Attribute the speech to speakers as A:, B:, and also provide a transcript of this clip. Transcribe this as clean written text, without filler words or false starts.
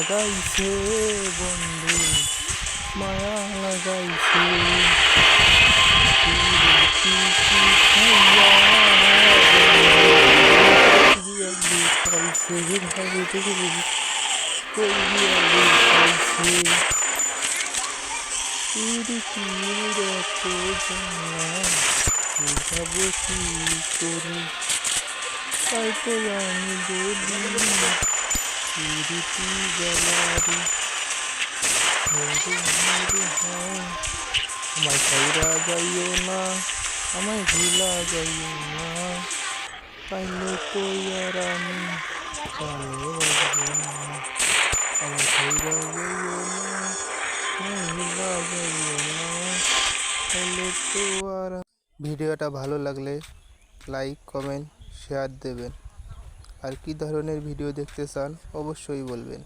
A: লাগাইছে বন্ধু, মায়া লাগাইছে। বুঝাবো কি করে, তাই তো আমি বলি প্রীতি জ্বালারে। আমায় ছাইরা যাইও না, আমায় ভুলা যাইও না, পাইলে তো আর আমি ভালো বাসবো না। আমায় ছাইরা যাইও না, আমায় ভুলা যাইও না, পাইলে তো আর। ভিডিওটা ভালো লাগলে লাইক, কমেন্ট, শেয়ার দেবেন। আর কি ধরনের ভিডিও দেখতে চান অবশ্যই বলবেন।